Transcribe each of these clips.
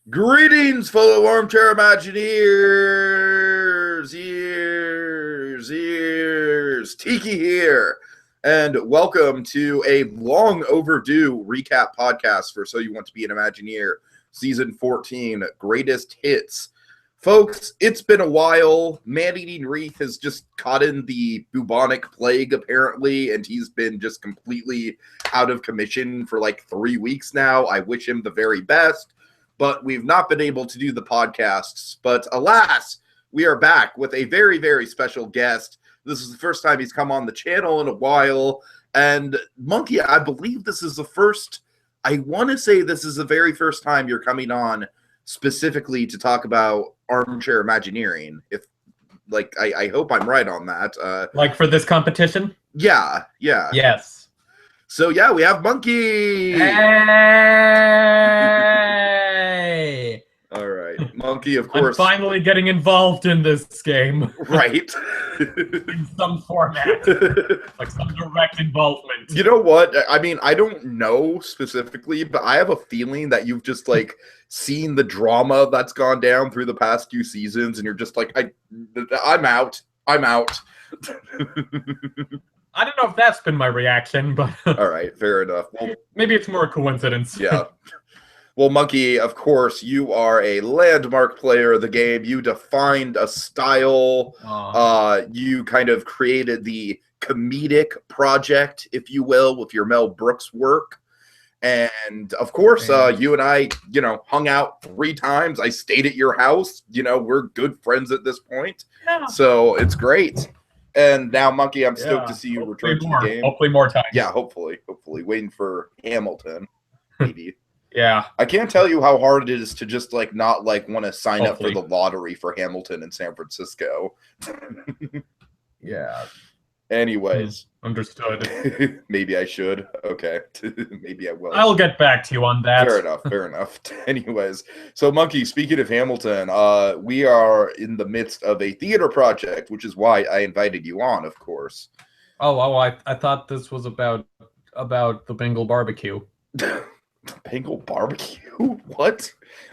Greetings, fellow armchair Imagineers! Ears! Tiki here, and welcome to a long overdue recap podcast for So You Want to Be an Imagineer, Season 14, Greatest Hits. Folks, it's been a while. Man-Eating Wreath has just caught in the bubonic plague, apparently, and he's been just completely out of commission for like 3 weeks now. I wish him the very best. But we've not been able to do the podcasts. But alas, we are back with a very, very special guest. This is the first time he's come on the channel in a while. And Monkey, I believe this is the first, I want to say this is the very first time you're coming on specifically to talk about armchair Imagineering. If, like, I hope I'm right on that. Like for this competition? Yeah. Yes. So, yeah, we have Monkey. Hey! All right. Monkey, of course. I'm finally getting involved in this game. Right. In some format. Like some direct involvement. You know what? I mean, I don't know specifically, but I have a feeling that you've just, like, seen the drama that's gone down through the past few seasons, and you're just like, I'm out. I don't know if that's been my reaction, but... All right, fair enough. Well, maybe it's more a coincidence. Yeah. Well, Monkey, of course, you are a landmark player of the game. You defined a style. You kind of created the comedic project, if you will, with your Mel Brooks work. And, of course, you and I, hung out 3 times. I stayed at your house. We're good friends at this point. Yeah. So it's great. And now, Monkey, I'm stoked to see you return to the game. Hopefully more time. Yeah, hopefully. Waiting for Hamilton, maybe. Yeah. I can't tell you how hard it is to just, like, not, like, want to sign up for the lottery for Hamilton in San Francisco. Yeah. Anyways. Understood. Maybe I should. Okay. Maybe I will. I'll get back to you on that. Fair enough. Anyways. So, Monkey, speaking of Hamilton, we are in the midst of a theater project, which is why I invited you on, of course. I thought this was about the Bengal barbecue. Bengal barbecue? What?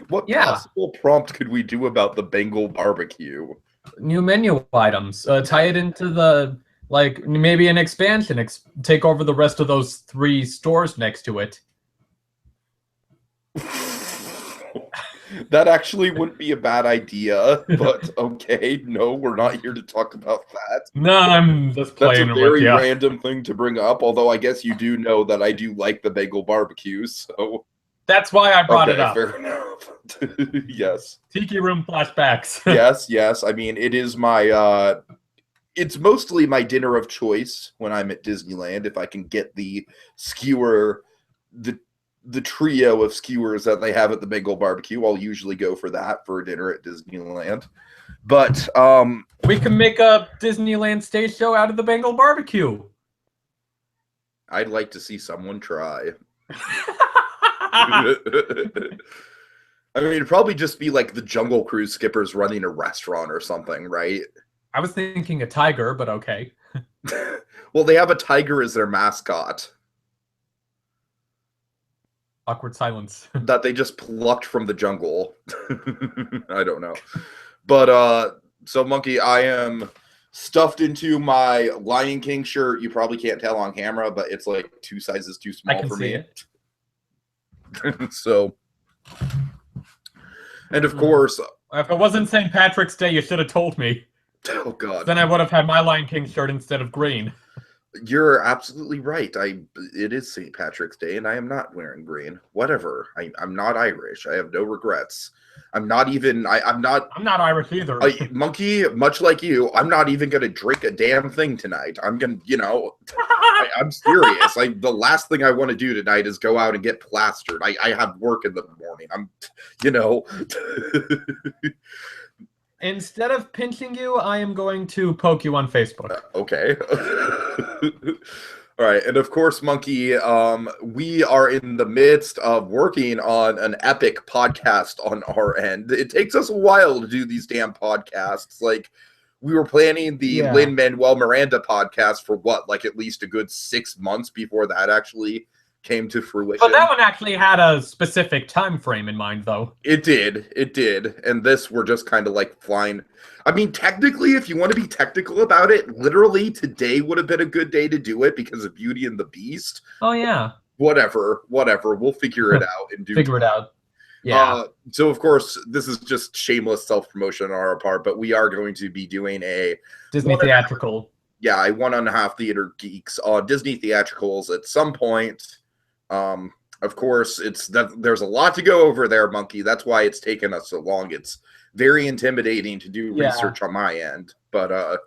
What possible prompt could we do about the Bengal barbecue? New menu items. Tie it into the, like, maybe an expansion. Take over the rest of those 3 stores next to it. That actually wouldn't be a bad idea, but okay, no, we're not here to talk about that. No, I'm just playing. That's a very random thing to bring up, although I guess you do know that I do like the Bengal barbecue, so... That's why I brought it up. Fair enough. Yes. Tiki Room flashbacks. Yes. I mean, it is my... it's mostly my dinner of choice when I'm at Disneyland. If I can get the skewer... The trio of skewers that they have at the Bengal barbecue, I'll usually go for that for dinner at Disneyland. But we can make a Disneyland stage show out of the Bengal barbecue. I'd like to see someone try. I mean, it'd probably just be like the Jungle Cruise skippers running a restaurant or something, right? I was thinking a tiger, but okay. Well, they have a tiger as their mascot. Awkward silence. That they just plucked from the jungle. I don't know. But, so Monkey, I am stuffed into my Lion King shirt. You probably can't tell on camera, but it's like 2 sizes too small for me. So, and of course... If it wasn't St. Patrick's Day, you should have told me. Oh, God. Then I would have had my Lion King shirt instead of green. You're absolutely right. It is St. Patrick's Day, and I am not wearing green. Whatever. I'm not Irish. I have no regrets. I'm not Irish either. Monkey, much like you, I'm not even going to drink a damn thing tonight. I'm going to, I'm serious. The last thing I want to do tonight is go out and get plastered. I have work in the morning. Instead of pinching you, I am going to poke you on Facebook. Okay. All right. And of course, Monkey, we are in the midst of working on an epic podcast on our end. It takes us a while to do these damn podcasts. Like, we were planning the Lin-Manuel Miranda podcast for at least a good 6 months before that actually came to fruition. But that one actually had a specific time frame in mind, though. It did. And this, we're just kind of like flying. I mean, technically, if you want to be technical about it, literally today would have been a good day to do it because of Beauty and the Beast. Oh, yeah. Whatever. We'll figure it out and do Figure it out. Yeah. So, of course, this is just shameless self-promotion on our part, but we are going to be doing a Disney theatrical. Yeah, a 1.5 Theater Geeks on Disney theatricals at some point. Of course, there's a lot to go over there, Monkey. That's why it's taken us so long. It's very intimidating to do research on my end. But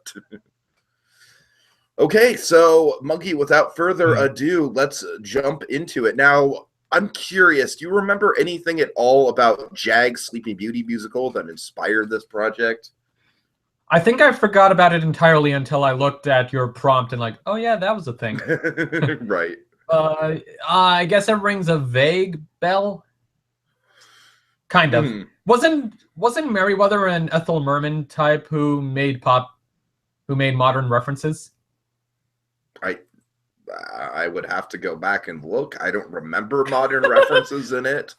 okay, so Monkey, without further ado, let's jump into it. Now, I'm curious, do you remember anything at all about Jag's Sleeping Beauty musical that inspired this project? I think I forgot about it entirely until I looked at your prompt and like, oh yeah, that was a thing. Right. I guess it rings a vague bell. Kind of. Wasn't Merriweather an Ethel Merman type who made modern references? I would have to go back and look. I don't remember modern references in it.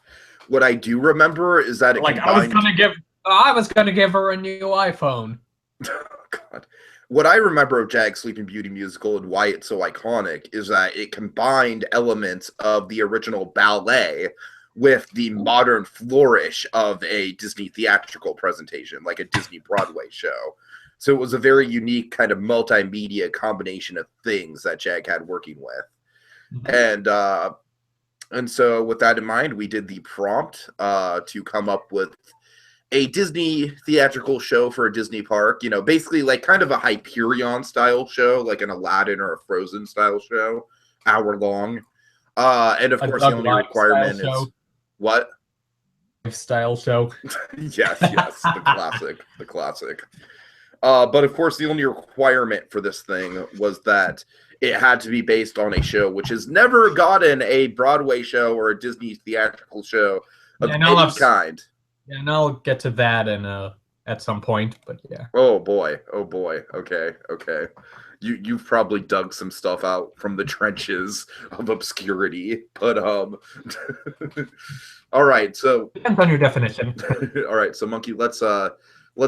What I do remember is that it I was gonna give her a new iPhone. God. What I remember of Jag's Sleeping Beauty musical and why it's so iconic is that it combined elements of the original ballet with the modern flourish of a Disney theatrical presentation, like a Disney Broadway show. So it was a very unique kind of multimedia combination of things that Jag had working with. And so with that in mind, we did the prompt to come up with a Disney theatrical show for a Disney park, basically like kind of a Hyperion style show, like an Aladdin or a Frozen style show, hour long. And of course, the only requirement is what? Style show. yes, the classic. But of course, the only requirement for this thing was that it had to be based on a show which has never gotten a Broadway show or a Disney theatrical show of any kind. Yeah, and I'll get to that at some point, but yeah. Oh boy. Okay. You've probably dug some stuff out from the trenches of obscurity, but all right. So depends on your definition. All right, so Monkey, let's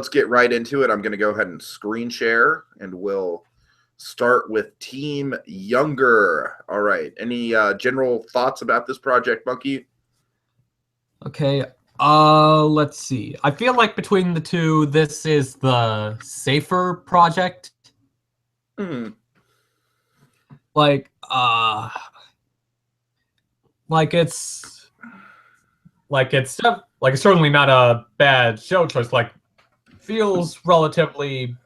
get right into it. I'm going to go ahead and screen share, and we'll start with Team Younger. All right. Any general thoughts about this project, Monkey? Okay. Let's see. I feel like between the two, this is the safer project. Like it's certainly not a bad show choice. Like, feels relatively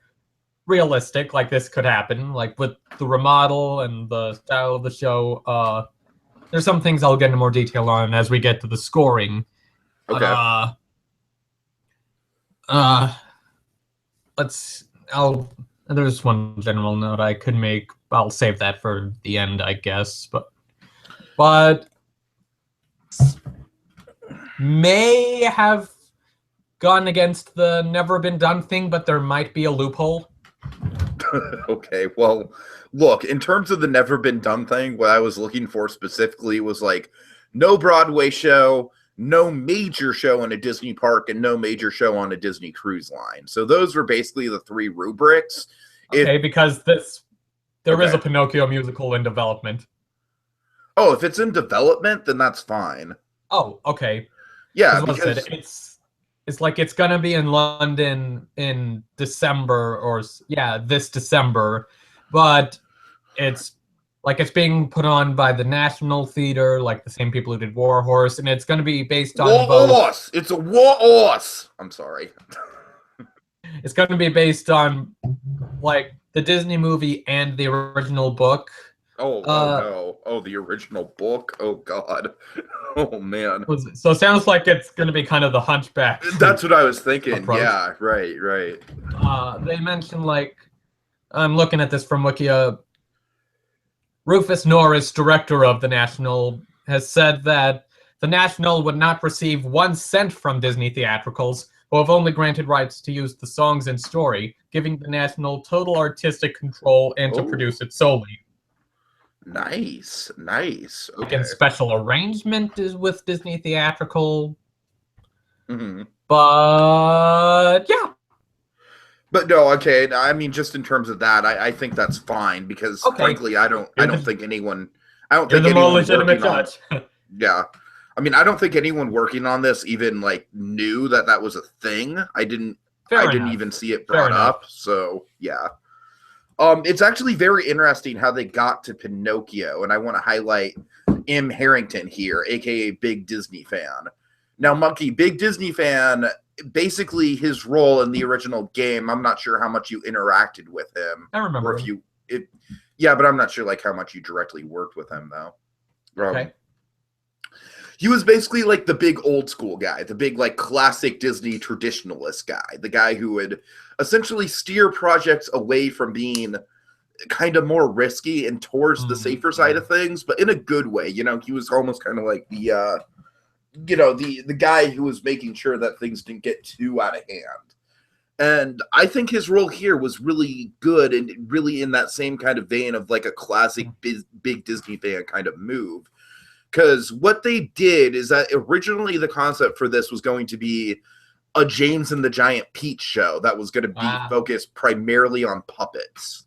realistic. Like this could happen. Like with the remodel and the style of the show. There's some things I'll get into more detail on as we get to the scoring. Okay. There's one general note I could make. I'll save that for the end, I guess. But may have gone against the never been done thing, but there might be a loophole. Okay, well, look, in terms of the never been done thing, what I was looking for specifically was like no Broadway show, no major show in a Disney park, and no major show on a Disney cruise line. So those were basically the three rubrics. Okay, because there is a Pinocchio musical in development. Oh, if it's in development, then that's fine. Oh, okay. Yeah, because it's like it's gonna be in London in December this December, but it's being put on by the National Theater, like the same people who did War Horse, and it's gonna be based on War Horse. It's a War Horse. I'm sorry. It's gonna be based on like the Disney movie and the original book. Oh no! Oh, the original book. Oh God. Oh man. So it sounds like it's going to be kind of the Hunchback. That's what I was thinking. Approach. Yeah, right. They mentioned, like, I'm looking at this from Wikia. Rufus Norris, director of the National, has said that the National would not receive 1 cent from Disney theatricals, who have only granted rights to use the songs and story, giving the National total artistic control and to produce it solely. Nice. Like Okay. in special arrangement is with Disney Theatrical. Hmm. But yeah. But no, okay. I mean, just in terms of that, I think that's fine because, Okay. frankly, I don't think anyone, I don't You're think the more anyone legitimate working on, judge. yeah. I mean, I don't think anyone working on this even like knew that that was a thing. I didn't Fair even enough. see it Fair brought enough. up. So yeah. It's actually very interesting how they got to Pinocchio, and I want to highlight M. Harrington here, aka Big Disney Fan. Now, Monkey, Big Disney Fan, basically his role in the original game, I'm not sure how much you interacted with him. I remember Or if him. yeah, but I'm not sure like how much you directly worked with him though. Okay. He was basically like the big old school guy, the big like classic Disney traditionalist guy, the guy who would essentially steer projects away from being kind of more risky and towards the safer side of things, but in a good way. You know, he was almost kind of like the the guy who was making sure that things didn't get too out of hand. And I think his role here was really good and really in that same kind of vein of like a classic big Disney fan kind of move. Because what they did is that originally the concept for this was going to be a James and the Giant Peach show that was going to be focused primarily on puppets.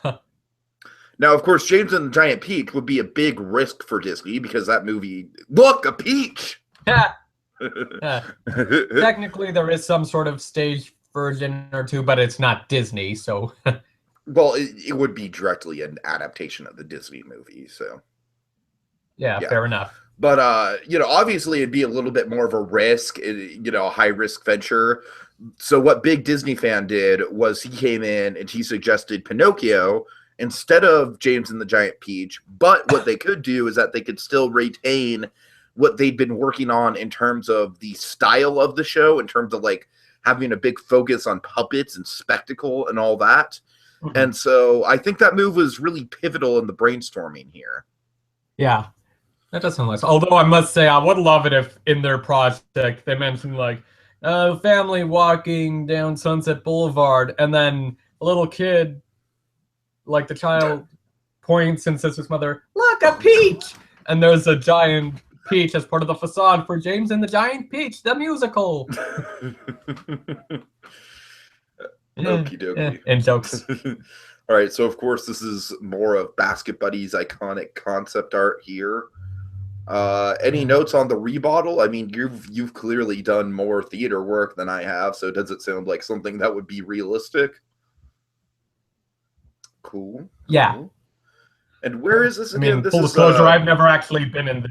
Now, of course, James and the Giant Peach would be a big risk for Disney because that movie, look, a peach! Technically, there is some sort of stage version or two, but it's not Disney, so... Well, it would be directly an adaptation of the Disney movie, so... Yeah, fair enough. But, obviously it'd be a little bit more of a risk, a high-risk venture. So what Big Disney Fan did was he came in and he suggested Pinocchio instead of James and the Giant Peach. But what they could do is that they could still retain what they'd been working on in terms of the style of the show, in terms of, like, having a big focus on puppets and spectacle and all that. Mm-hmm. And so I think that move was really pivotal in the brainstorming here. Yeah. That does sound nice. Although I must say, I would love it if in their project they mentioned like family walking down Sunset Boulevard, and then a little kid, like the child, points and says to his mother, "Look, a peach!" And there's a giant peach as part of the facade for James and the Giant Peach, the musical. Okie dokie. And jokes. All right, so of course this is more of Basket Buddies' iconic concept art here. Any notes on the rebottle? I mean, you've clearly done more theater work than I have, so does it sound like something that would be realistic? Cool. Yeah. And where is this again? I mean, full disclosure, I've never actually been in the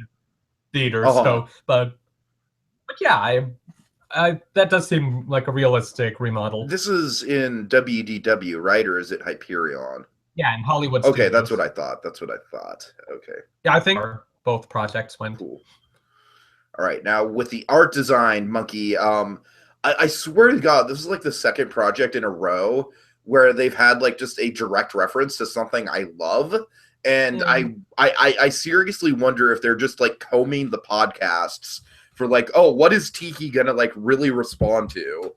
theater, so but yeah, I that does seem like a realistic remodel. This is in WDW, right? Or is it Hyperion? Yeah, in Hollywood Okay, Studios. that's what I thought. Okay. Yeah, I think both projects went. Cool. All right, now with the art design, Monkey, I swear to God, this is like the second project in a row where they've had like just a direct reference to something I love. And I seriously wonder if they're just like combing the podcasts for like, oh, what is Tiki gonna like really respond to?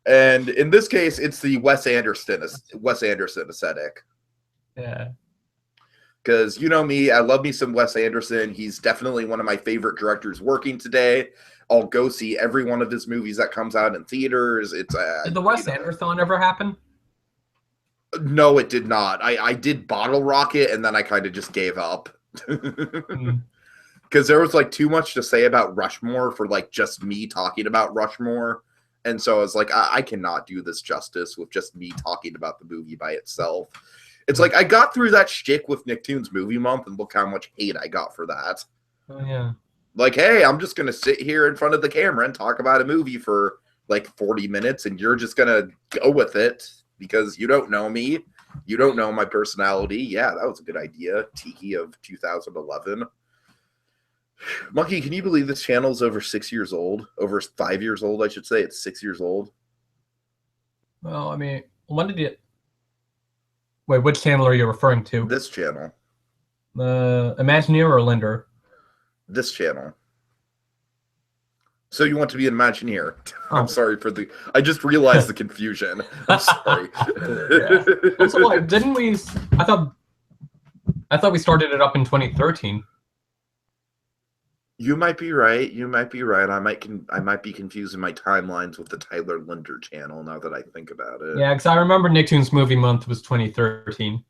And in this case, it's the Wes Anderson aesthetic. Yeah. Because you know me, I love me some Wes Anderson. He's definitely one of my favorite directors working today. I'll go see every one of his movies that comes out in theaters. It's did the Wes Anderson ever happen? No, it did not. I did Bottle Rocket, and then I kind of just gave up. Because there was like too much to say about Rushmore for like just me talking about Rushmore. And so I was like, I cannot do this justice with just me talking about the movie by itself. It's like I got through that shtick with Nicktoons Movie Month, and look how much hate I got for that. Oh, yeah. Like, hey, I'm just going to sit here in front of the camera and talk about a movie for like 40 minutes, and you're just going to go with it because you don't know me. You don't know my personality. Yeah, that was a good idea. Tiki of 2011. Monkey, can you believe this channel's over 6 years old? Over 5 years old, I should say. It's 6 years old. Well, I mean, when did it... Wait, which channel are you referring to? This channel. Imagineer or Linder? This channel. So You Want to Be an Imagineer. Oh. I'm sorry for the... I just realized the confusion. I'm sorry. Yeah. Also, like, didn't we... I thought we started it up in 2013. You might be right. You might be right. I might be confusing my timelines with the Tyler Linder channel now that I think about it. Yeah, because I remember Nicktoons Movie Month was 2013.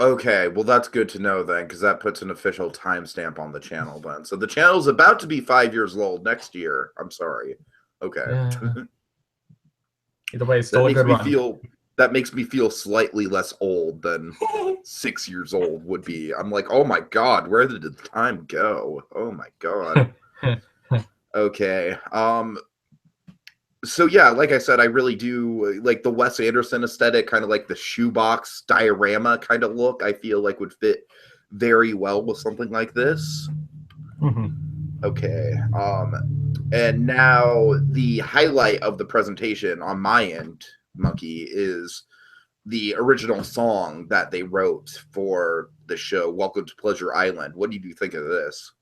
Okay, well that's good to know then, because that puts an official timestamp on the channel then. So the channel's about to be 5 years old next year. I'm sorry. Okay. Yeah. Either way, it's still a good run. That makes me feel slightly less old than 6 years old would be. I'm like, oh my god, where did the time go? Oh my god. Okay. So yeah, like I said, I really do like the Wes Anderson aesthetic, kind of like the shoebox diorama kind of look. I feel like would fit very well with something like this. Okay. And now the highlight of the presentation on my end, Monkey, is the original song that they wrote for the show, Welcome to Pleasure Island. What did you think of this?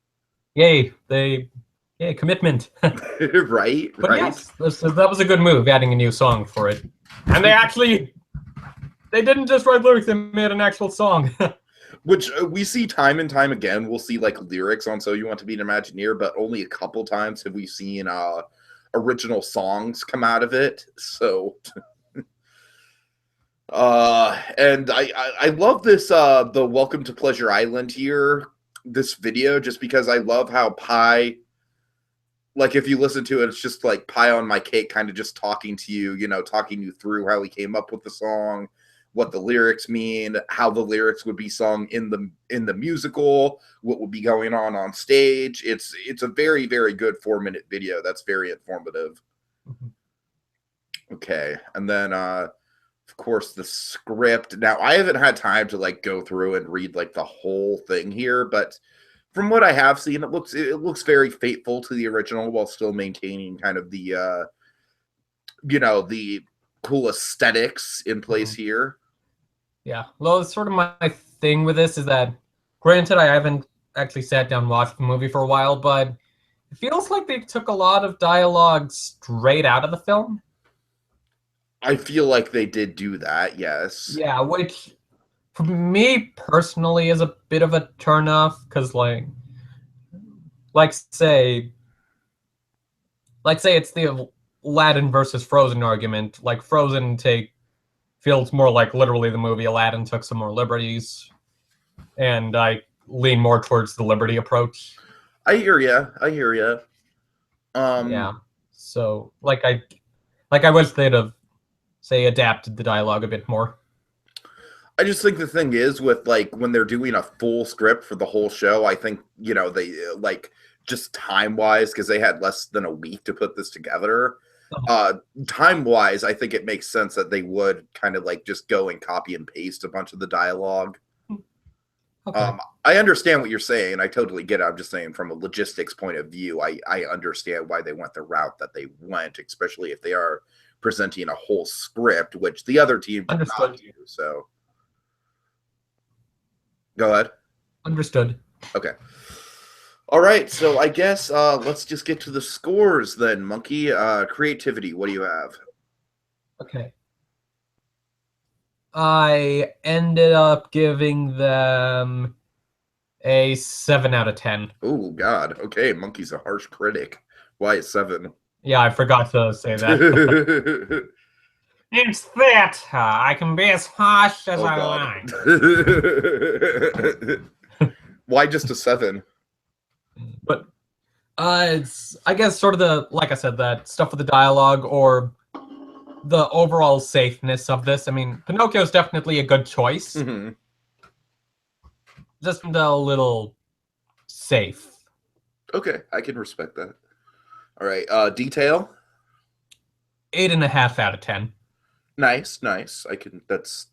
Yay, commitment. Right? But yes, that was a good move, adding a new song for it. And they didn't just write lyrics, they made an actual song. Which we see time and time again. We'll see like lyrics on So You Want to Be an Imagineer, but only a couple times have we seen original songs come out of it. So and I love this the Welcome to Pleasure Island here, this video, just because I love how Pi, like if you listen to it, it's just like Pie on My Cake kind of just talking to you, you know, talking you through how he came up with the song, what the lyrics mean, how the lyrics would be sung in the musical, what would be going on stage. It's a very, very good 4-minute video that's very informative. Okay, and then of course the script. Now I haven't had time to like go through and read like the whole thing here, but from what I have seen, it looks very faithful to the original while still maintaining kind of the you know, the cool aesthetics in place here. Yeah, well, it's sort of my thing with this is that, granted, I haven't actually sat down and watched the movie for a while, but it feels like they took a lot of dialogue straight out of the film. I feel like they did do that, yes. Yeah, which for me personally is a bit of a turnoff, because like say it's the Aladdin versus Frozen argument. Like Frozen feels more like literally the movie. Aladdin took some more liberties, and I lean more towards the liberty approach. I hear ya. Yeah. So I wish they'd have adapted the dialogue a bit more. I just think the thing is with like when they're doing a full script for the whole show, I think, you know, they like just time-wise, because they had less than a week to put this together. Time-wise, I think it makes sense that they would kind of like just go and copy and paste a bunch of the dialogue. Okay. I understand what you're saying. I totally get it. I'm just saying from a logistics point of view, I understand why they went the route that they went, especially if they are presenting a whole script, which the other team did not do. So go ahead. Understood. Okay. All right, so I guess let's just get to the scores then, Monkey. Creativity, what do you have? Okay. I ended up giving them a 7 out of 10. Oh, God. Okay, Monkey's a harsh critic. Why a 7? Yeah, I forgot to say that. It's that I can be as harsh as I like. Why just a 7? But it's, I guess, sort of like I said, that stuff with the dialogue or the overall safeness of this. I mean, Pinocchio is definitely a good choice. Mm-hmm. Just a little safe. Okay, I can respect that. All right, detail? 8.5 out of 10. Nice. I can. That's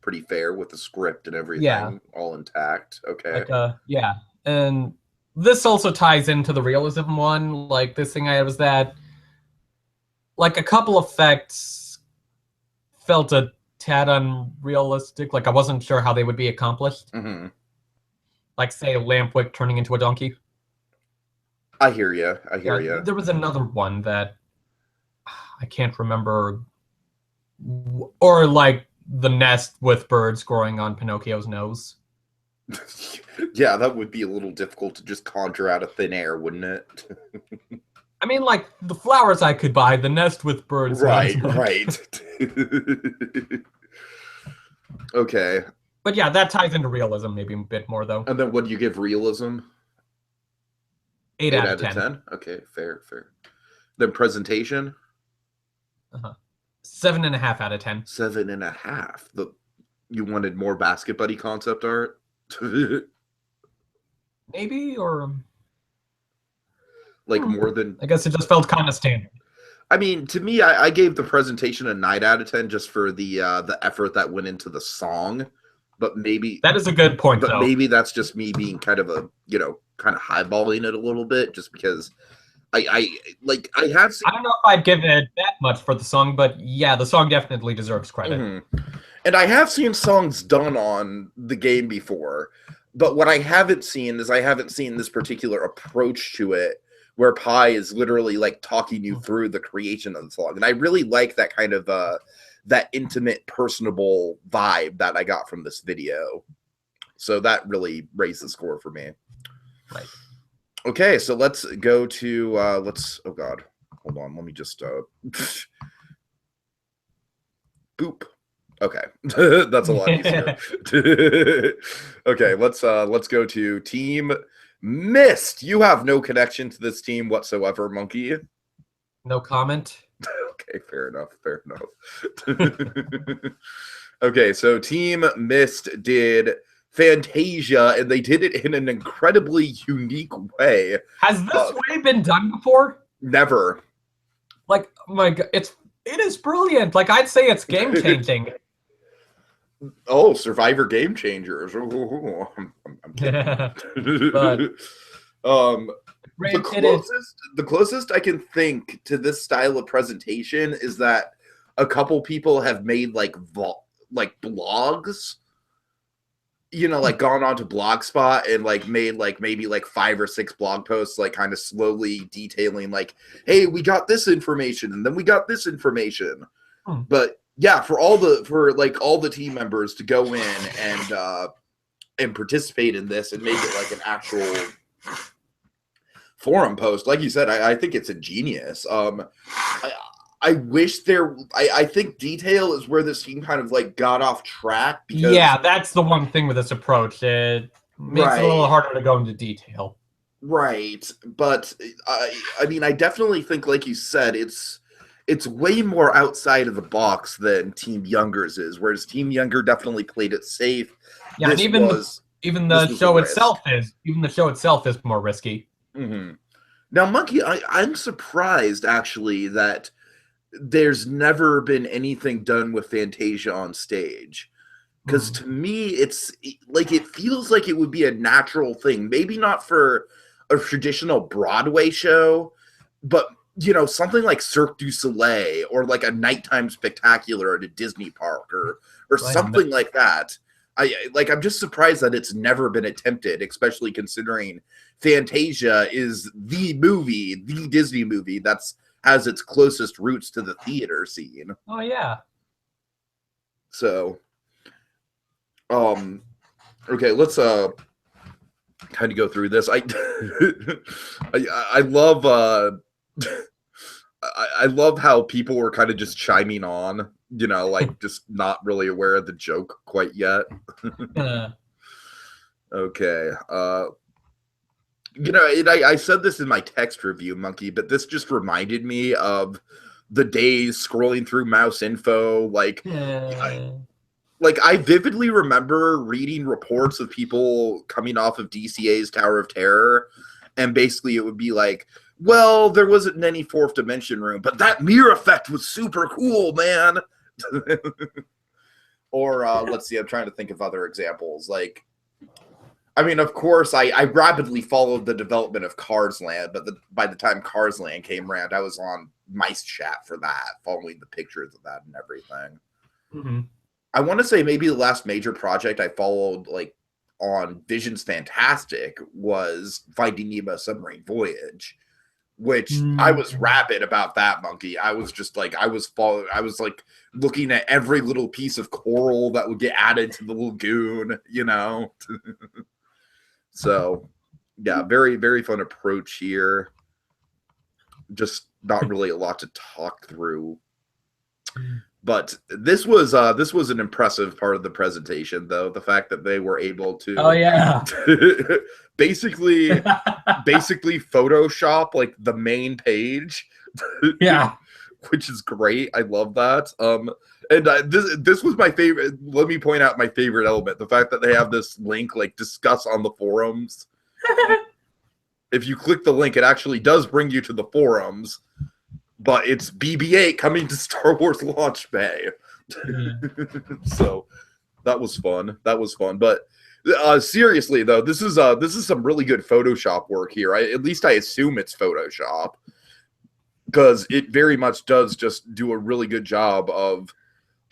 pretty fair with the script and everything. Yeah. All intact. Okay. Like, yeah, and this also ties into the realism one. Like this thing I had was that, like, a couple effects felt a tad unrealistic. Like I wasn't sure how they would be accomplished. Mm-hmm. Like say Lampwick turning into a donkey. I hear you. I hear you. There was another one that I can't remember, or like the nest with birds growing on Pinocchio's nose. Yeah, that would be a little difficult to just conjure out of thin air, wouldn't it? I mean, like the flowers I could buy, the nest with birds. Right, right. Okay. But yeah, that ties into realism maybe a bit more though. And then what do you give realism? 8 out of 10. Okay, fair. Then presentation? 7.5 out of 10. 7.5. You wanted more Basket Buddy concept art? Maybe, or like more than... I guess it just felt kind of standard. I mean, to me, I gave the presentation a 9 out of 10 just for the effort that went into the song. But maybe... That is a good point, but though. Maybe that's just me being kind of kind of highballing it a little bit, just because I have seen... I don't know if I'd give it that much for the song, but yeah, the song definitely deserves credit. Mm-hmm. And I have seen songs done on the game before, but what I haven't seen is this particular approach to it, where Pi is literally like talking you through the creation of the song. And I really like that kind of that intimate, personable vibe that I got from this video. So that really raised the score for me. Right. Okay, so let's go to oh god. Hold on, let me just boop. Okay. That's a lot easier. Okay, let's go to Team Mist. You have no connection to this team whatsoever, Monkey. No comment. Okay, fair enough. Okay, so Team Mist did Fantasia, and they did it in an incredibly unique way. Has this way been done before? Never. Like, oh my god, it is brilliant. Like, I'd say it's game changing. Oh, Survivor Game Changers. Ooh, I'm kidding. But the closest I can think to this style of presentation is that a couple people have made like blogs, like gone onto Blogspot and like made like maybe like 5 or 6 blog posts, like kind of slowly detailing like, hey, we got this information and then we got this information. But yeah, for all the team members to go in and participate in this and make it like an actual forum post, like you said, I think it's ingenious. I wish I think detail is where this team kind of like got off track, because yeah, that's the one thing with this approach. It makes it a little harder to go into detail. Right, but I mean, I definitely think, like you said, it's way more outside of the box than Team Younger's is, whereas Team Younger definitely played it safe. Yeah, and even the show itself is more risky. Mm-hmm. Now, Monkey, I'm surprised actually that there's never been anything done with Fantasia on stage, because to me it's like, it feels like it would be a natural thing, maybe not for a traditional Broadway show, but something like Cirque du Soleil or like a nighttime spectacular at a Disney park or something like that. I'm just surprised that it's never been attempted, especially considering Fantasia is the Disney movie that's has its closest roots to the theater scene. Oh yeah. So, okay, let's kind of go through this. I love I love how people were kind of just chiming on, like just not really aware of the joke quite yet. Okay. I said this in my text review, Monkey, but this just reminded me of the days scrolling through Mouse Info. I vividly remember reading reports of people coming off of DCA's Tower of Terror, and basically it would be like, well, there wasn't any fourth dimension room, but that mirror effect was super cool, man. Or let's see, I'm trying to think of other examples. I mean, of course, I rapidly followed the development of Cars Land, but by the time Cars Land came around, I was on Mice Chat for that, following the pictures of that and everything. Mm-hmm. I want to say maybe the last major project I followed, on Vision's Fantastic was Finding Nemo Submarine Voyage, which I was rabid about that, Monkey. I was just like, I was like looking at every little piece of coral that would get added to the lagoon, you know? So, yeah, very, very fun approach here. Just not really a lot to talk through. But this was an impressive part of the presentation, though. The fact that they were able to basically Photoshop like the main page. Yeah. Which is great. I love that. And this was my favorite. Let me point out my favorite element: the fact that they have this link, like discuss on the forums. If you click the link, it actually does bring you to the forums, but it's BB-8 coming to Star Wars Launch Bay. So that was fun. But seriously, though, this is some really good Photoshop work here. At least I assume it's Photoshop, because it very much does just do a really good job of.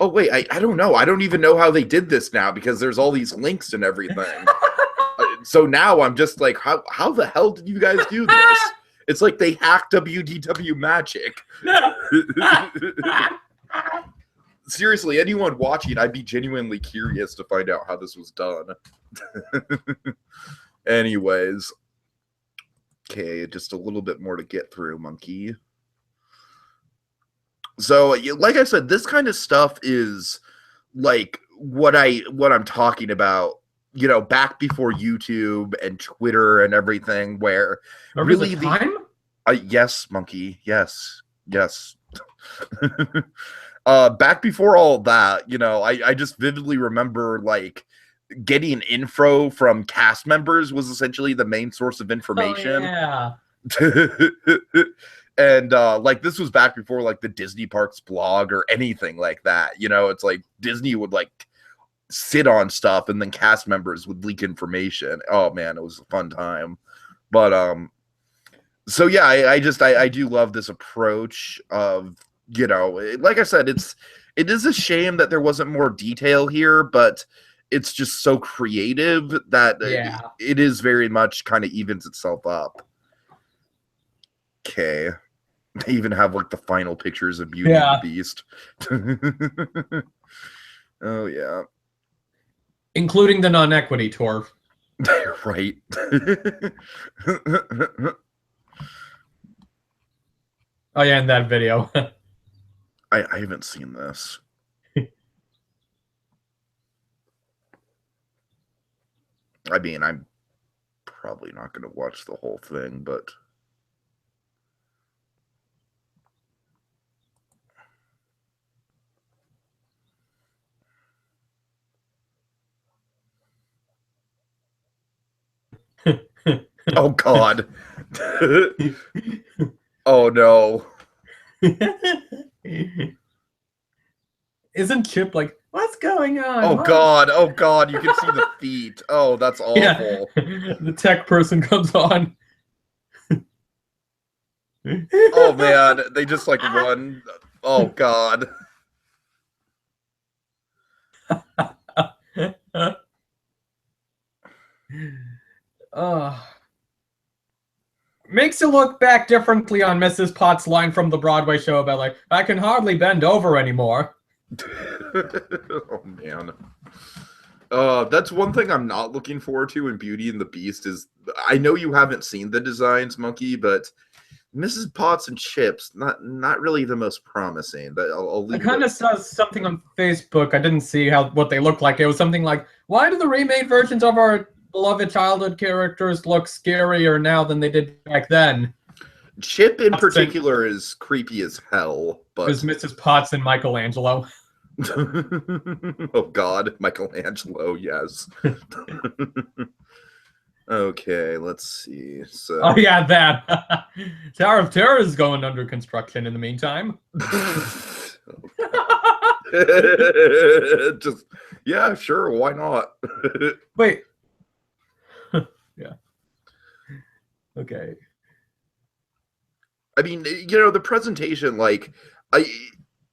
Oh wait, I don't know. I don't even know how they did this now, because there's all these links and everything. So now I'm just like, how the hell did you guys do this? It's like they hacked WDW magic. Seriously, anyone watching, I'd be genuinely curious to find out how this was done. Anyways. Okay, just a little bit more to get through, Monkey. So, like I said, this kind of stuff is like what I'm talking about, you know, back before YouTube and Twitter and everything, where really the time? Yes, Monkey, yes. Back before all that, you know, I just vividly remember like getting info from cast members was essentially the main source of information. Oh, yeah. And like this was back before like the Disney Parks blog or anything like that. You know, it's like Disney would like sit on stuff and then cast members would leak information. Oh man, it was a fun time. But so yeah, I do love this approach of, you know, like I said, it is a shame that there wasn't more detail here, but it's just so creative that it is very much kind of evens itself up. Okay. They even have like the final pictures of Beauty and the Beast. Oh yeah. Including the non-equity tour. Right. Oh yeah, in that video. I haven't seen this. I mean, I'm probably not going to watch the whole thing, but oh God. Oh no. Isn't Chip like, what's going on? Oh God, you can see the feet. Oh, that's awful. Yeah. The tech person comes on. Oh man, they just like run. Oh God. Makes you look back differently on Mrs. Potts' line from the Broadway show about like, I can hardly bend over anymore. Oh man. That's one thing I'm not looking forward to in Beauty and the Beast is, I know you haven't seen the designs, Monkey, but Mrs. Potts and Chips, not really the most promising. But I'll leave I kind of saw something on Facebook. I didn't see what they looked like. It was something like, why do the remade versions of our beloved childhood characters look scarier now than they did back then? Chip in particular is creepy as hell. But is Mrs. Potts and Michelangelo. Oh God, Michelangelo, yes. Okay, let's see. So, oh yeah, that Tower of Terror is going under construction in the meantime. Just yeah, sure, why not? Wait. Yeah. Okay. I mean, you know, the presentation, like,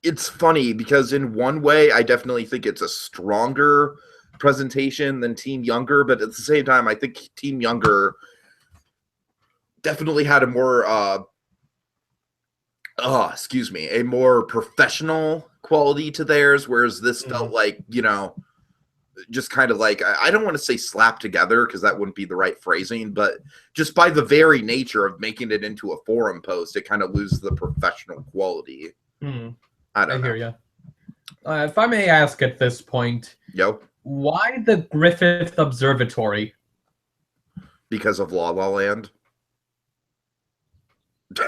it's funny because in one way, I definitely think it's a stronger presentation than Team Younger, but at the same time, I think Team Younger definitely had a more a more professional quality to theirs, whereas this felt like, just kind of like, I don't want to say slapped together because that wouldn't be the right phrasing, but just by the very nature of making it into a forum post, it kind of loses the professional quality. I don't know. Hear you. If I may ask at this point, why the Griffith Observatory? Because of La La Land.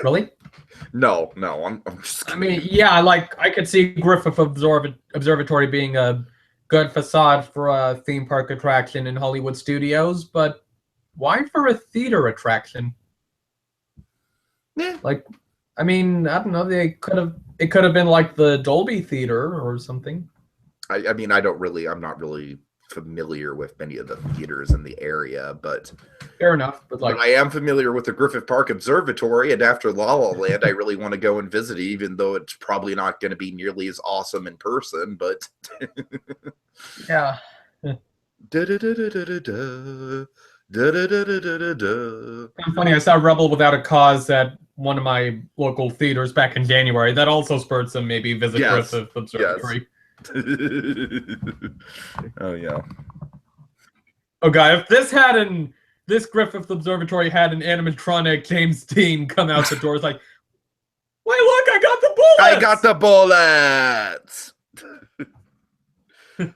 Really? No, I'm just I mean, yeah, like I could see Griffith Observatory being a good facade for a theme park attraction in Hollywood Studios, but why for a theater attraction? Yeah. Like, I mean, I don't know. It could have been like the Dolby Theater or something. I mean, I'm not really familiar with many of the theaters in the area, but fair enough. But I am familiar with the Griffith Park Observatory, and after La La Land, I really want to go and visit it, even though it's probably not going to be nearly as awesome in person. But yeah. Funny, I saw Rebel Without a Cause at one of my local theaters back in January. That also spurred some maybe visit Griffith Observatory. Yes. Oh yeah. Oh god, if this Griffith Observatory had an animatronic James Dean come out the door, it's like, wait, look, I got the bullets! I got the bullets!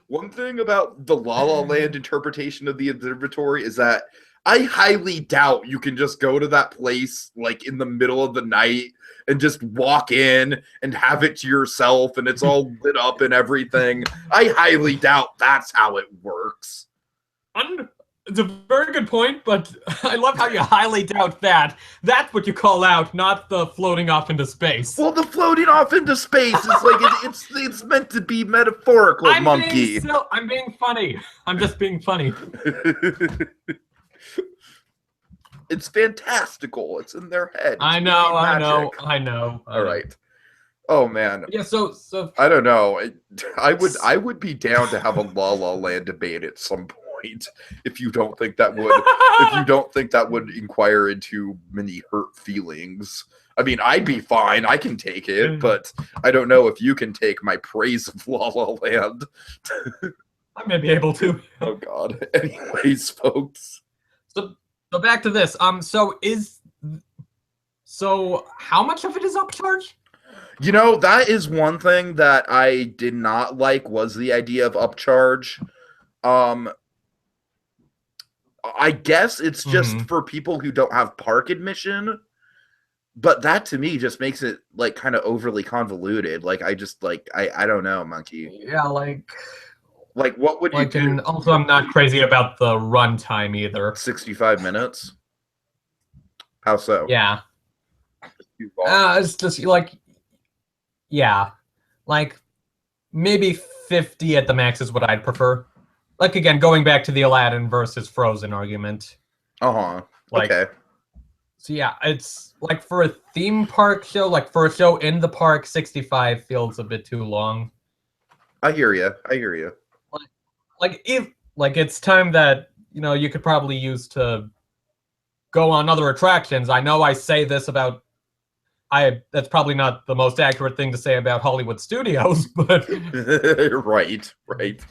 One thing about the La La Land interpretation of the observatory is that I highly doubt you can just go to that place like in the middle of the night and just walk in and have it to yourself and it's all lit up and everything. I highly doubt that's how it works. It's a very good point, but I love how you highly doubt that. That's what you call out, not the floating off into space. Well, the floating off into space is like it's meant to be metaphorical, monkey. I'm being funny. I'm just being funny. It's fantastical. It's in their head. I know. All right. Oh man. Yeah. So I don't know. I would be down to have a La La Land debate at some point. If you don't think that would inquire into many hurt feelings. I mean, I'd be fine. I can take it, but I don't know if you can take my praise of La La Land. I may be able to. Oh God. Anyways, folks. So back to this. So how much of it is upcharge? That is one thing that I did not like was the idea of upcharge. I guess it's just for people who don't have park admission, but that to me just makes it like kind of overly convoluted. Like I don't know, monkey. Yeah, like what would you do? And also, I'm not crazy about the runtime either. 65 minutes. How so? Yeah. It's just like, yeah, like maybe 50 at the max is what I'd prefer. Like again, going back to the Aladdin versus Frozen argument. Okay. So yeah, it's like for a theme park show, like for a show in the park, 65 feels a bit too long. I hear you. Like it's time that you could probably use to go on other attractions. I know I say this about that's probably not the most accurate thing to say about Hollywood Studios, but right.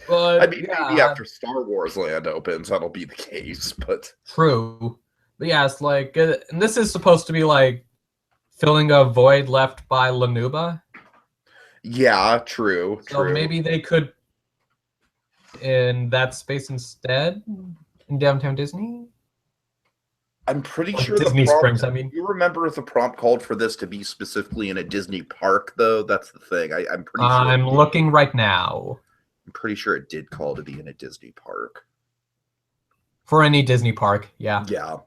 But I mean, maybe after Star Wars Land opens, that'll be the case. But true. But yeah, it's like, and this is supposed to be like filling a void left by La Nuba. Yeah, true. So maybe they could in that space instead in Downtown Disney. I'm pretty sure Disney Springs. I mean, you remember if the prompt called for this to be specifically in a Disney park, though. That's the thing. I'm pretty sure. I'm looking right now. I'm pretty sure it did call to be in a Disney park. For any Disney park, yeah. Yeah.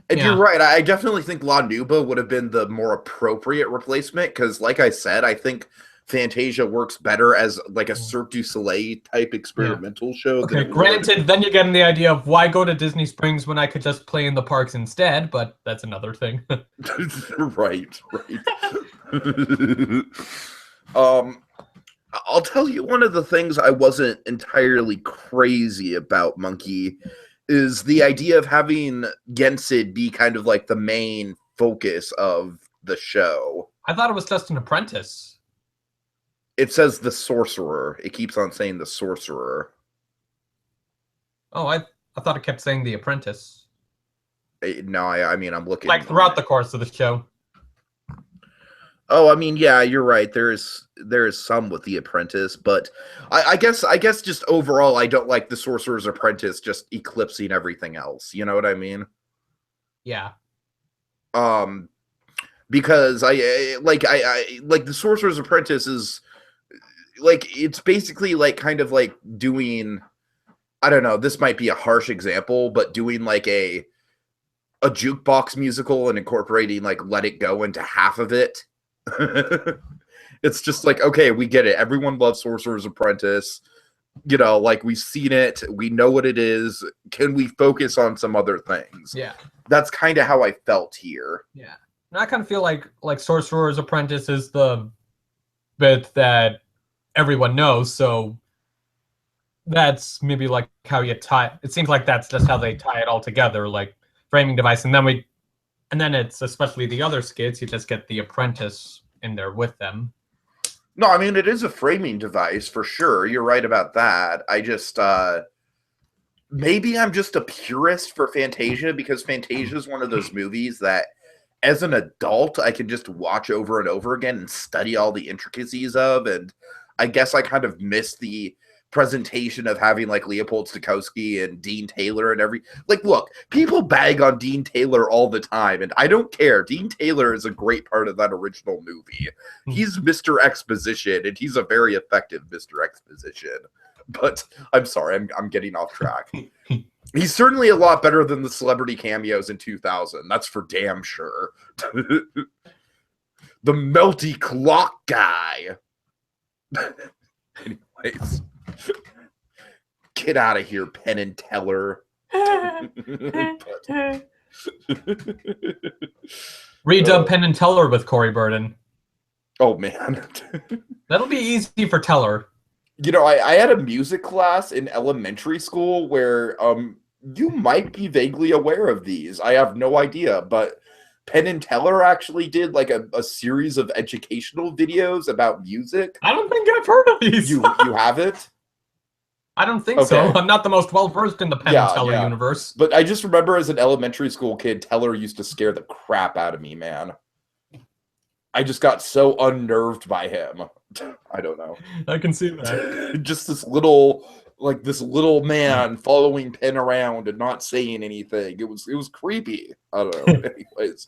And you're right. I definitely think La Nuba would have been the more appropriate replacement because, like I said, I think Fantasia works better as like a Cirque du Soleil type experimental show. Okay, granted, then you're getting the idea of why go to Disney Springs when I could just play in the parks instead, but that's another thing. Right. I'll tell you one of the things I wasn't entirely crazy about Monkey is the idea of having Gensid be kind of like the main focus of the show. I thought it was just an apprentice. It says the sorcerer. It keeps on saying the sorcerer. Oh, I thought it kept saying the apprentice. No, I mean, I'm looking. Like throughout the course of the show. Oh, I mean, yeah, you're right. There is some with the apprentice, but I guess just overall, I don't like the sorcerer's apprentice just eclipsing everything else. You know what I mean? Yeah. Because I like the sorcerer's apprentice is like, it's basically like kind of like doing, I don't know, this might be a harsh example, but doing like a jukebox musical and incorporating like Let It Go into half of it. It's just like, okay, we get it. Everyone loves Sorcerer's Apprentice. You know, like, we've seen it. We know what it is. Can we focus on some other things? Yeah. That's kind of how I felt here. Yeah. And I kind of feel like Sorcerer's Apprentice is the bit that everyone knows, so that's maybe like how you tie it. Seems like that's just how they tie it all together, like framing device, and then it's, especially the other skits, you just get the apprentice in there with them. No, I mean, it is a framing device for sure. You're right about that. I just maybe I'm just a purist for Fantasia, because Fantasia is one of those movies that as an adult I can just watch over and over again and study all the intricacies of, and I guess I kind of miss the presentation of having like Leopold Stokowski and Dean Taylor and like, look, people bag on Dean Taylor all the time, and I don't care. Dean Taylor is a great part of that original movie. He's Mr. Exposition, and he's a very effective Mr. Exposition. But I'm sorry, I'm getting off track. He's certainly a lot better than the celebrity cameos in 2000. That's for damn sure. The melty clock guy. Anyways, get out of here, Penn and Teller. Redub Penn and Teller with Corey Burden. Oh man. That'll be easy for Teller. You know, I had a music class in elementary school where you might be vaguely aware of these. I have no idea, but Penn and Teller actually did like a series of educational videos about music. I don't think I've heard of these. You have it? I don't think so. I'm not the most well-versed in the Penn and Teller universe. But I just remember as an elementary school kid, Teller used to scare the crap out of me, man. I just got so unnerved by him. I don't know. I can see that. Just this little man following Penn around and not saying anything. It was creepy. I don't know. Anyways.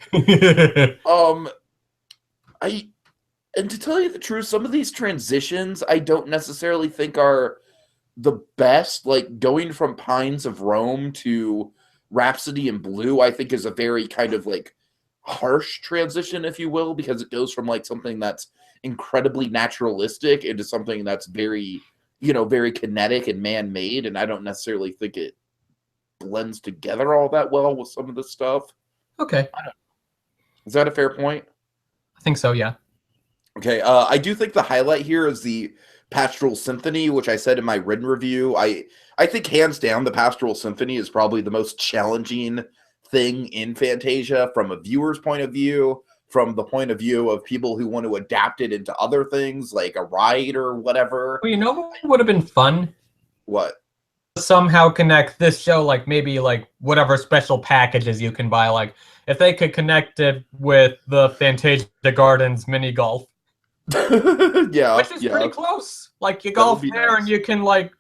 And to tell you the truth, some of these transitions I don't necessarily think are the best. Like going from Pines of Rome to Rhapsody in Blue, I think is a very kind of like harsh transition, if you will, because it goes from like something that's incredibly naturalistic into something that's very, very kinetic and man-made, and I don't necessarily think it blends together all that well with some of the stuff. Okay. Is that a fair point? I think so, yeah. Okay, I do think the highlight here is the Pastoral Symphony, which I said in my written review. I think hands down the Pastoral Symphony is probably the most challenging thing in Fantasia from a viewer's point of view, from the point of view of people who want to adapt it into other things like a ride or whatever. Well, you know what would have been fun? What? Somehow connect this show, like maybe like whatever special packages you can buy, like if they could connect it with the Fantasia Gardens mini golf. Yeah. Which is pretty close. Like you golf there nice. And you can like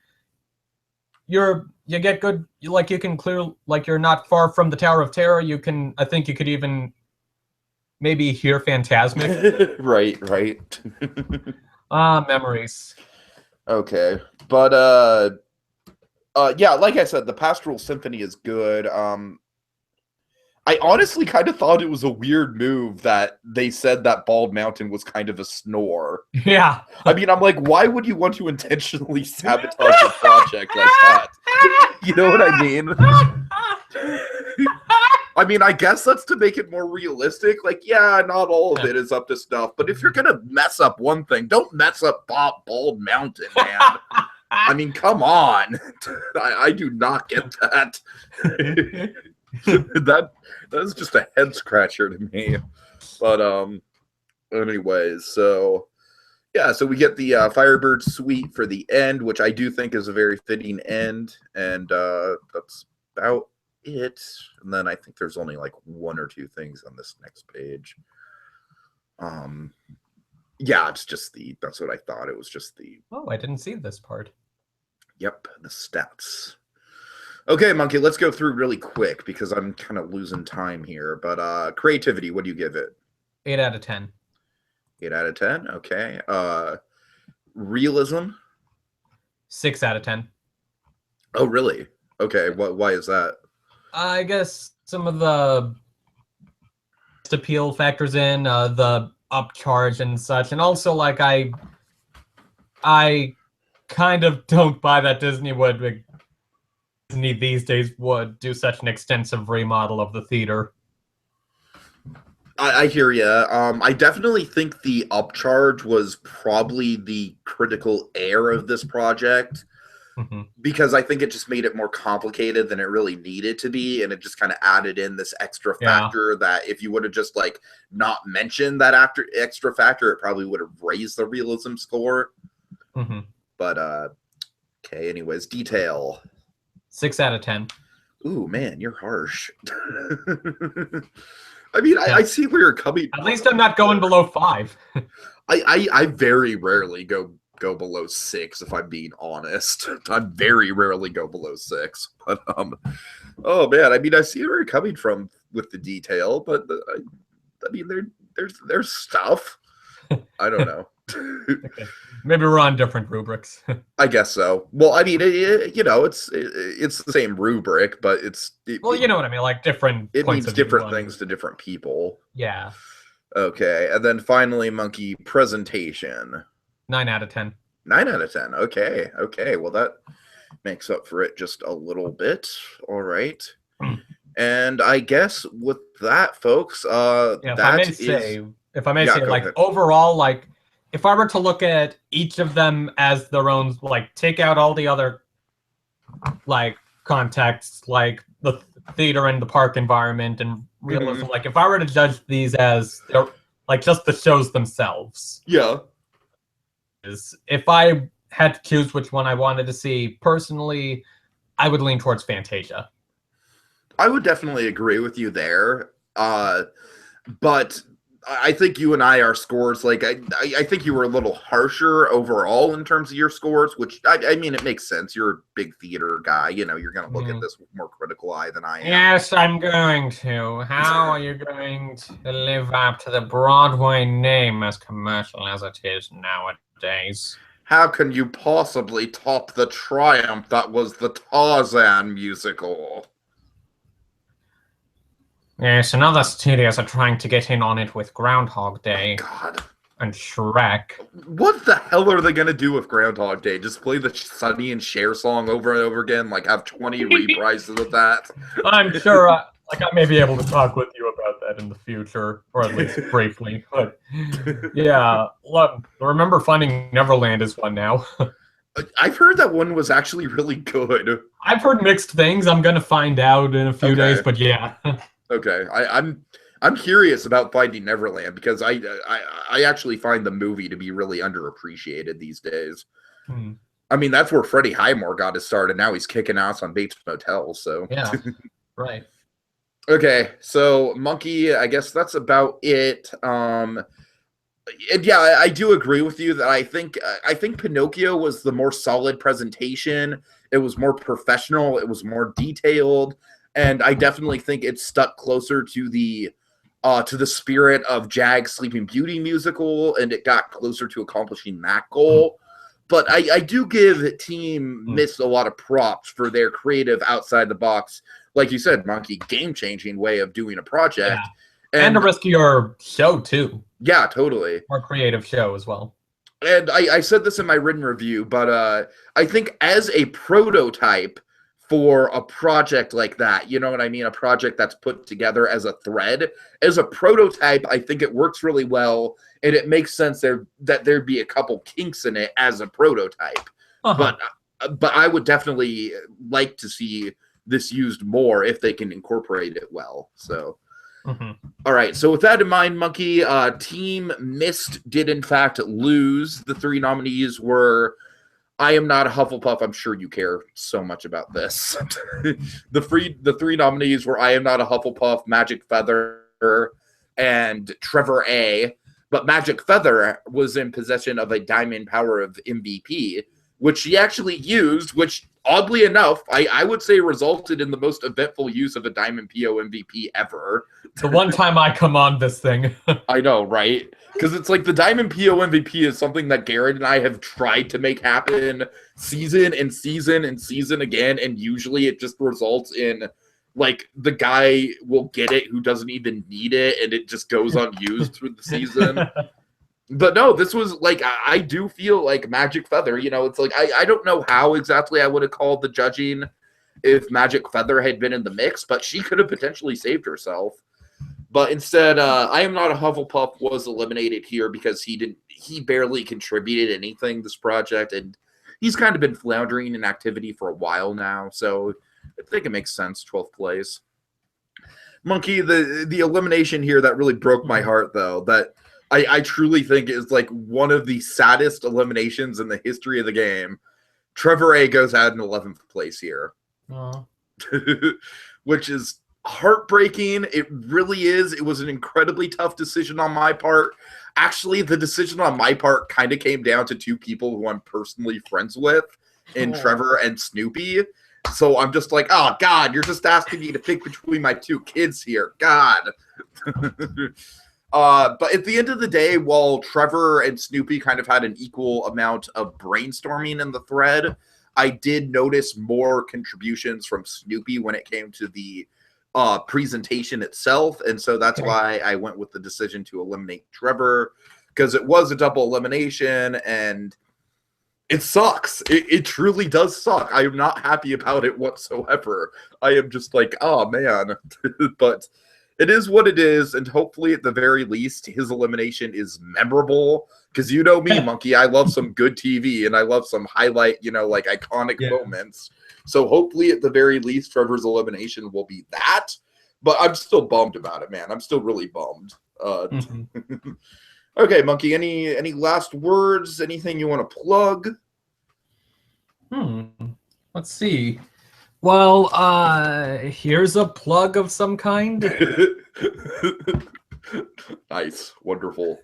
you get good, like you can clear, like you're not far from the Tower of Terror. I think you could even maybe hear Phantasmic. Right. Memories. Okay. But yeah, like I said, the Pastoral Symphony is good. I honestly kind of thought it was a weird move that they said that Bald Mountain was kind of a snore. Yeah. I mean, I'm like, why would you want to intentionally sabotage a project like that? You know what I mean? I mean, I guess that's to make it more realistic. Like, yeah, not all of it is up to stuff, but if you're gonna mess up one thing, don't mess up Bald Mountain, man. I mean, come on. I do not get that. That's just a head scratcher to me. But anyways, so yeah, so we get the Firebird suite for the end, which I do think is a very fitting end, and that's about it. And then I think there's only like one or two things on this next page. Yeah, it's just that's what I thought. It was just the Oh, I didn't see this part. Yep, the stats. Okay, Monkey, let's go through really quick because I'm kind of losing time here. But creativity, what do you give it? 8 out of 10. 8 out of 10. Okay. Realism? 6 out of 10. Oh, really? Okay. Why is that? I guess some of the appeal factors in the upcharge and such, and also like I kind of don't buy that Disney these days would do such an extensive remodel of the theater. I hear you. I definitely think the upcharge was probably the critical error of this project. Because I think it just made it more complicated than it really needed to be, and it just kind of added in this extra factor that if you would have just like not mentioned that extra factor, it probably would have raised the realism score. But okay, anyways, detail. 6 out of 10. Ooh, man, you're harsh. I mean, I see where you're coming. At least I'm not going below 5. I very rarely go below 6 if I'm being honest. I very rarely go below 6. But oh man, I mean, I see where you're coming from with the detail, but I mean, there's stuff. I don't know. Okay. Maybe we're on different rubrics. I guess so. Well, I mean, it's the same rubric, but well, you know what I mean, like different. It means different things to different people. Yeah. Okay, and then finally, Monkey, presentation. 9 out of 10. 9 out of 10. Okay. Well, that makes up for it just a little bit. All right. And I guess with that, folks, if I may say, like ahead. Overall, like if I were to look at each of them as their own, like take out all the other like contexts, like the theater and the park environment and realism, like if I were to judge these as they're like just the shows themselves. Yeah. If I had to choose which one I wanted to see, personally, I would lean towards Fantasia. I would definitely agree with you there. But I think you and our scores, like, I think you were a little harsher overall in terms of your scores, which, I mean, it makes sense. You're a big theater guy. You know, you're going to look at this with more critical eye than I am. Yes, I'm going to. How are you going to live up to the Broadway name as commercial as it is nowadays? How can you possibly top the triumph that was the Tarzan musical? Yes, and other studios are trying to get in on it with Groundhog Day. God. And Shrek. What the hell are they going to do with Groundhog Day? Just play the Sonny and Cher song over and over again? Like, have 20 reprises of that? I'm sure I may be able to talk with you about that in the future, or at least briefly. But yeah, look, Remember Finding Neverland is one now. I've heard that one was actually really good. I've heard mixed things. I'm going to find out in a few days, but yeah. Okay, I'm curious about Finding Neverland because I actually find the movie to be really underappreciated these days. I mean, that's where Freddie Highmore got his start, and now he's kicking ass on Bates Motel. So yeah, right. Okay, so Monkey, I guess that's about it. And yeah, I do agree with you that I think Pinocchio was the more solid presentation. It was more professional. It was more detailed. And I definitely think it stuck closer to the spirit of Jag's Sleeping Beauty musical, and it got closer to accomplishing that goal. But I do give Team Mist a lot of props for their creative, outside the box, like you said, Monkey, game-changing way of doing a project. Yeah. And a riskier show, too. Yeah, totally. More creative show as well. And I said this in my written review, but I think as a prototype for a project like that. You know what I mean? A project that's put together as a thread. As a prototype, I think it works really well, and it makes sense that there'd be a couple kinks in it as a prototype. But I would definitely like to see this used more if they can incorporate it well. So, all right. So with that in mind, Monkey, Team Mist did in fact lose. The 3 nominees were I Am Not a Hufflepuff. I'm sure you care so much about this. The 3 nominees were I Am Not a Hufflepuff, Magic Feather, and Trevor A. But Magic Feather was in possession of a Diamond Power of MVP, which she actually used, which oddly enough, I would say resulted in the most eventful use of a Diamond PO MVP ever. The one time I come on this thing. I know, right? Because it's like the Diamond PO MVP is something that Garrett and I have tried to make happen season and season and season again, and usually it just results in like the guy will get it who doesn't even need it, and it just goes unused through the season. But no, this was like, I do feel like Magic Feather, you know, it's like, I don't know how exactly I would have called the judging if Magic Feather had been in the mix, but she could have potentially saved herself. But instead, I Am Not a Hufflepuff was eliminated here because he barely contributed anything this project, and he's kind of been floundering in activity for a while now, so I think it makes sense, 12th place. Monkey, the elimination here that really broke my heart, though, that I truly think is like one of the saddest eliminations in the history of the game. Trevor A goes out in 11th place here. Which is heartbreaking. It really is. It was an incredibly tough decision on my part. Actually, the decision on my part kind of came down to 2 people who I'm personally friends with, in Trevor and Snoopy. So I'm just like, oh, God, you're just asking me to pick between my 2 kids here. God. But at the end of the day, while Trevor and Snoopy kind of had an equal amount of brainstorming in the thread, I did notice more contributions from Snoopy when it came to the presentation itself. And so that's why I went with the decision to eliminate Trevor, because it was a double elimination and it sucks. It truly does suck. I am not happy about it whatsoever. I am just like, oh, man. But it is what it is, and hopefully, at the very least, his elimination is memorable. Because you know me, Monkey, I love some good TV, and I love some highlight, you know, like iconic moments. So hopefully, at the very least, Trevor's elimination will be that. But I'm still bummed about it, man. I'm still really bummed. Okay, Monkey, any last words? Anything you want to plug? Let's see. Well, here's a plug of some kind. Nice. Wonderful.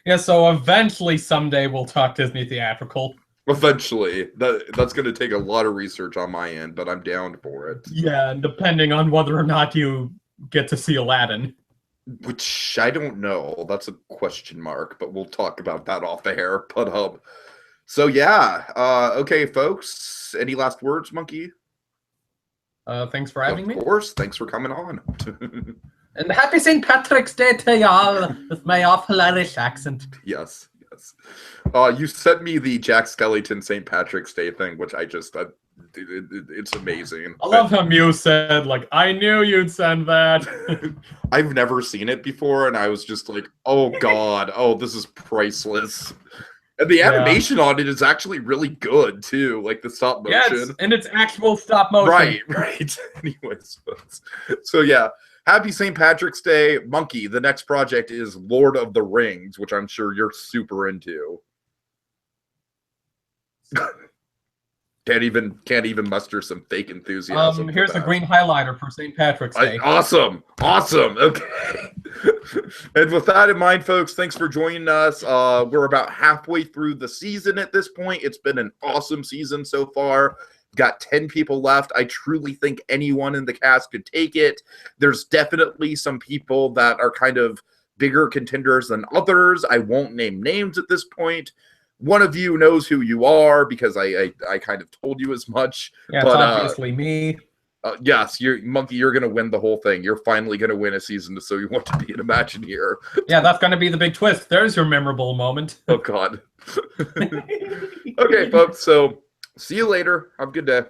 Yeah, so eventually someday we'll talk Disney Theatrical. Eventually. That's going to take a lot of research on my end, but I'm down for it. Yeah, and depending on whether or not you get to see Aladdin. Which I don't know. That's a question mark, but we'll talk about that off the air. But so yeah, okay, folks. Any last words, Monkey? Thanks for having me. Of course. Thanks for coming on. And happy St. Patrick's Day to y'all with my awful Irish accent. Yes. You sent me the Jack Skellington St. Patrick's Day thing, which I just it's amazing. I love how Mew said, like, I knew you'd send that. I've never seen it before, and I was just like, oh God, oh, this is priceless. And the animation on it is actually really good too, like the stop motion. Yeah, and it's actual stop motion. Right. Anyways, so yeah, happy St. Patrick's Day, Monkey. The next project is Lord of the Rings, which I'm sure you're super into. Can't even muster some fake enthusiasm. Here's the green highlighter for St. Patrick's Day. Awesome. Okay. And with that in mind, folks, thanks for joining us. We're about halfway through the season at this point. It's been an awesome season so far. Got 10 people left. I truly think anyone in the cast could take it. There's definitely some people that are kind of bigger contenders than others. I won't name names at this point. One of you knows who you are because I kind of told you as much. Yeah, but, it's obviously me. Yes, Monkey, you're going to win the whole thing. You're finally going to win a season, so you want to be an Imagineer. Yeah, that's going to be the big twist. There's your memorable moment. Oh, God. Okay, folks, so See you later. Have a good day.